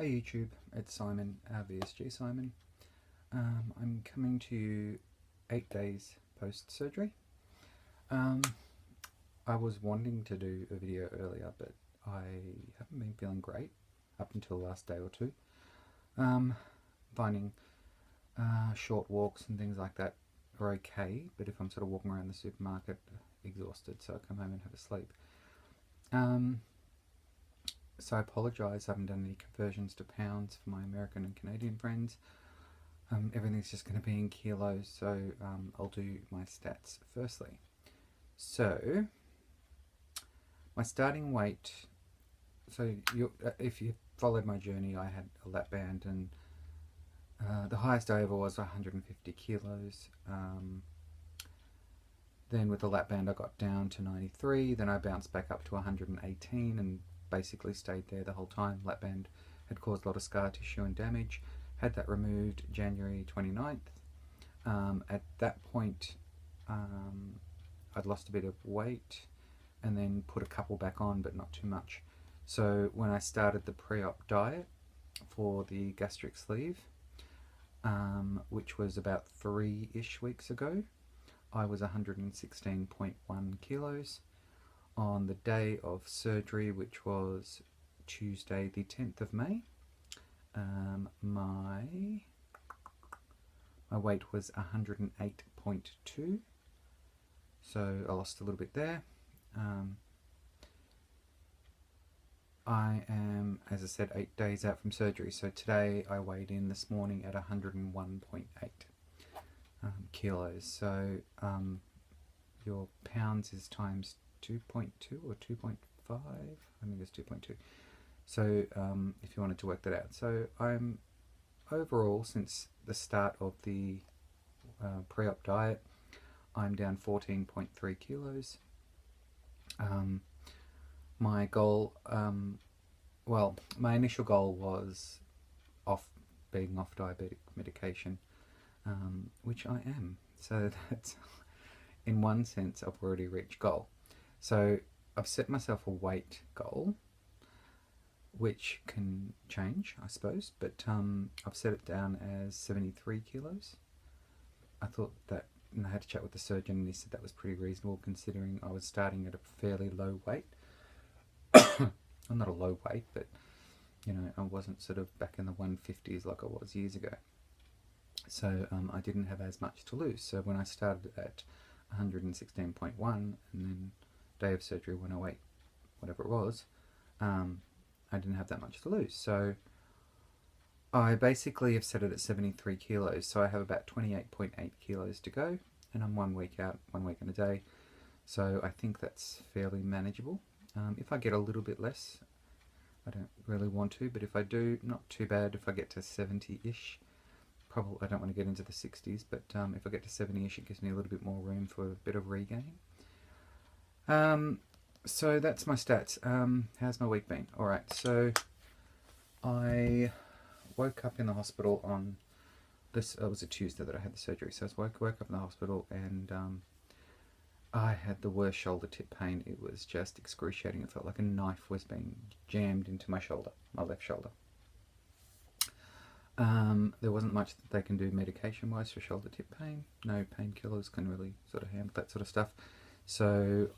Hey YouTube, it's Simon, VSG Simon. I'm coming to you 8 days post-surgery. I was wanting to do a video earlier, but I haven't been feeling great up until the last day or two. Finding short walks and things like that are okay, but if I'm sort of walking around the supermarket exhausted, so I come home and have a sleep. So I apologise, I haven't done any conversions to pounds for my American and Canadian friends. Everything's just going to be in kilos, so I'll do my stats firstly. So, my starting weight, so if you followed my journey, I had a lap band and the highest I ever was 150 kilos. Then with the lap band I got down to 93, then I bounced back up to 118 and basically stayed there the whole time. Lap band had caused a lot of scar tissue and damage. Had that removed January 29th. At that point I'd lost a bit of weight and then put a couple back on, but not too much. So when I started the pre-op diet for the gastric sleeve, which was about 3-ish weeks ago, I was 116.1 kilos. On the day of surgery, which was Tuesday the 10th of May, my weight was 108.2, so I lost a little bit there. I am, as I said, 8 days out from surgery, so today I weighed in this morning at 101.8 kilos, so your pounds is times 2.2 or 2.5, I think it's 2.2. So if you wanted to work that out. So I'm overall, since the start of the pre-op diet, I'm down 14.3 kilos. My goal, well, my initial goal was being off diabetic medication, which I am. So that's, in one sense, I've already reached goal. So I've set myself a weight goal, which can change, I suppose, but I've set it down as 73 kilos. I thought that, and I had to chat with the surgeon, and he said that was pretty reasonable considering I was starting at a fairly low weight. I'm not a low weight, but you know, I wasn't sort of back in the 150s like I was years ago. So I didn't have as much to lose. So when I started at 116.1 and then day of surgery 108, whatever it was, I didn't have that much to lose. So I basically have set it at 73 kilos. So I have about 28.8 kilos to go, and I'm 1 week out, 1 week and a day. So I think that's fairly manageable. If I get a little bit less, I don't really want to, but if I do, not too bad. If I get to 70-ish, probably I don't want to get into the 60s, but if I get to 70-ish, it gives me a little bit more room for a bit of regain. So that's my stats. How's my week been? Alright, so I woke up in the hospital on this, it was a Tuesday that I had the surgery, so I woke up in the hospital and I had the worst shoulder tip pain. It was just excruciating. It felt like a knife was being jammed into my shoulder, my left shoulder. There wasn't much that they can do medication-wise for shoulder tip pain. No painkillers can really sort of handle that sort of stuff. So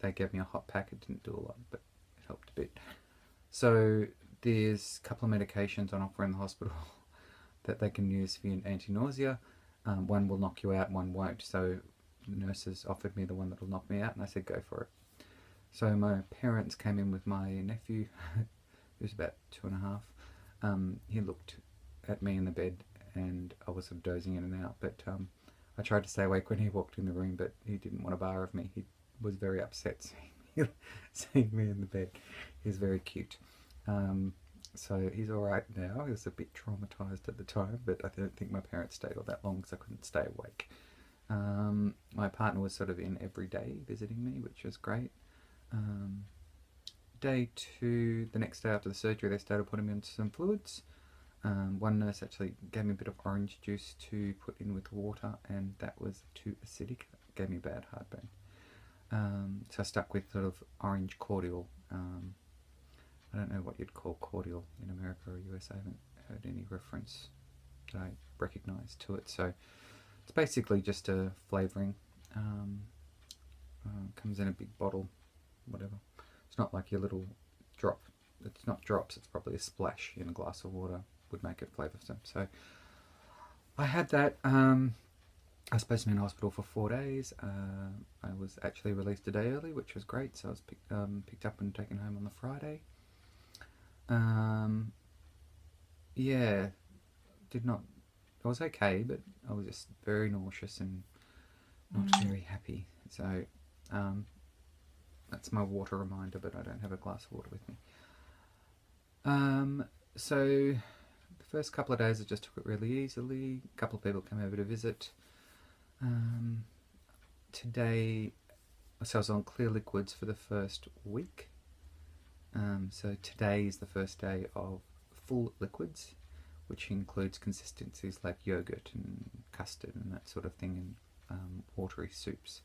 they gave me a hot pack. It didn't do a lot, but it helped a bit. So there's a couple of medications on offer in the hospital that they can use for anti-nausea. One will knock you out, one won't. So the nurses offered me the one that will knock me out, and I said go for it. So my parents came in with my nephew, who's about 2.5. He looked at me in the bed, and I was sort of dozing in and out, but I tried to stay awake when he walked in the room, but he didn't want a bar of me. He was very upset seeing me in the bed. He was very cute. So he's alright now. He was a bit traumatised at the time, but I don't think my parents stayed all that long because I couldn't stay awake. My partner was sort of in every day visiting me, which was great. Day 2, the next day after the surgery, they started putting me into some fluids. One nurse actually gave me a bit of orange juice to put in with water, and that was too acidic. It gave me bad heartburn. So I stuck with sort of orange cordial I don't know what you'd call cordial in America or US. I haven't heard any reference that I recognise to it. So it's basically just a flavouring. Comes in a big bottle, whatever. It's not like your little drop. It's not drops, it's probably a splash in a glass of water would make it flavoursome. So I had that. I was supposed to be in hospital for 4 days. I was actually released a day early, which was great. So I was picked up and taken home on the Friday. Yeah, did not. I was okay, but I was just very nauseous and not very happy. So that's my water reminder, but I don't have a glass of water with me. So the first couple of days I just took it really easily. A couple of people came over to visit. Today, so I was on clear liquids for the first week. So today is the first day of full liquids, which includes consistencies like yogurt and custard and that sort of thing, and watery soups.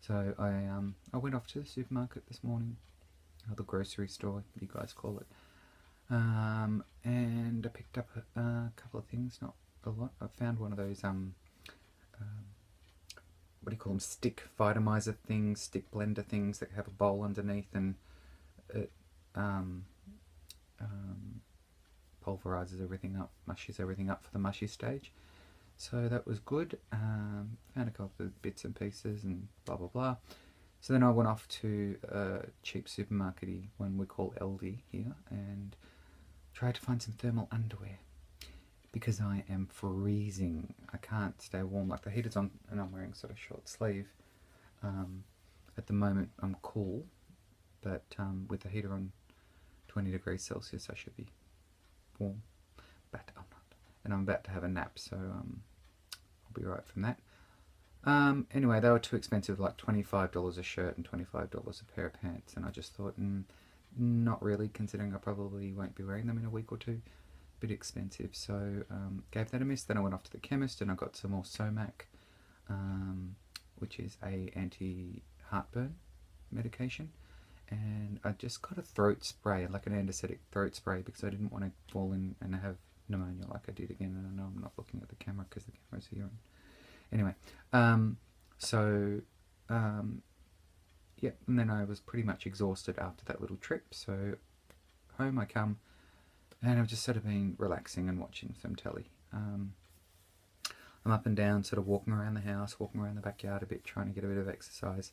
So I went off to the supermarket this morning, or the grocery store, you guys call it, and I picked up a couple of things, not a lot. I found one of those what do you call them, stick vitamizer things, stick blender things that have a bowl underneath, and it pulverizes everything up, mushes everything up for the mushy stage. So that was good. Found a couple of bits and pieces and blah blah blah. So then I went off to a cheap supermarket-y one we call Aldi here, and tried to find some thermal underwear because I am freezing. I can't stay warm. Like, the heater's on and I'm wearing sort of short sleeve. At the moment I'm cool, but with the heater on 20 degrees Celsius I should be warm, but I'm not. And I'm about to have a nap, so I'll be right from that. Anyway, they were too expensive, like $25 a shirt and $25 a pair of pants, and I just thought, not really, considering I probably won't be wearing them in a week or two. A bit expensive, so gave that a miss. Then I went off to the chemist and I got some more Somac, which is a anti-heartburn medication, and I just got a throat spray, like an anesthetic throat spray, because I didn't want to fall in and have pneumonia like I did again. And I know I'm not looking at the camera because the camera's here. Anyway, yeah, and then I was pretty much exhausted after that little trip, so home I come, and I've just sort of been relaxing and watching some telly. I'm up and down, sort of walking around the house, walking around the backyard a bit, trying to get a bit of exercise.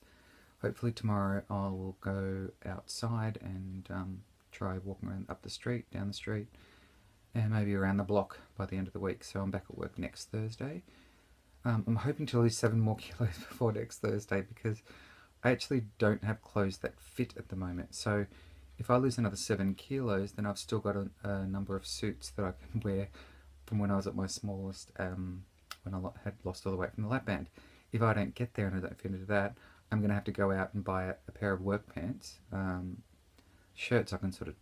Hopefully tomorrow I will go outside and try walking around up the street, down the street, and maybe around the block by the end of the week. So I'm back at work next Thursday. I'm hoping to lose 7 more kilos before next Thursday, because I actually don't have clothes that fit at the moment. So if I lose another 7 kilos, then I've still got a number of suits that I can wear from when I was at my smallest, when I had lost all the weight from the lap band. If I don't get there and I don't fit into that, I'm going to have to go out and buy a pair of work pants. Shirts I can sort of,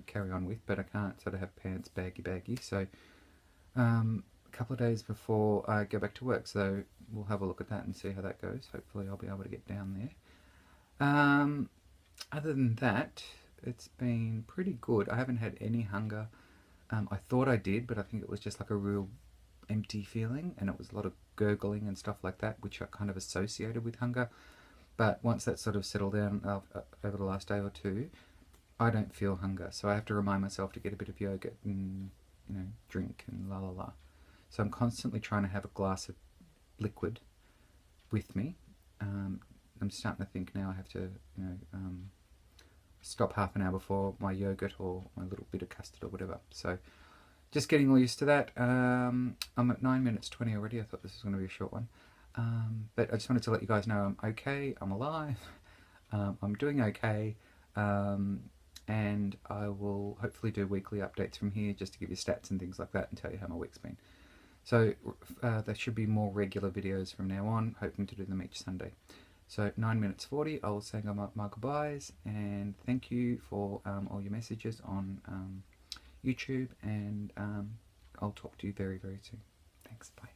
carry on with, but I can't sort of have pants baggy. So a couple of days before I go back to work, so we'll have a look at that and see how that goes. Hopefully I'll be able to get down there. Other than that, it's been pretty good. I haven't had any hunger. I thought I did, but I think it was just like a real empty feeling, and it was a lot of gurgling and stuff like that, which I kind of associated with hunger. But once that sort of settled down over the last day or two, I don't feel hunger. So I have to remind myself to get a bit of yogurt and, drink and la la la. So I'm constantly trying to have a glass of liquid with me. I'm starting to think now I have to, stop half an hour before my yogurt or my little bit of custard or whatever. So just getting all used to that. I'm at 9 minutes 20 already. I thought this was going to be a short one. But I just wanted to let you guys know I'm okay, I'm alive, I'm doing okay, and I will hopefully do weekly updates from here just to give you stats and things like that and tell you how my week's been. So there should be more regular videos from now on, hoping to do them each Sunday. So 9 minutes 40, I will say my goodbyes, and thank you for all your messages on YouTube, and I'll talk to you very, very soon. Thanks, bye.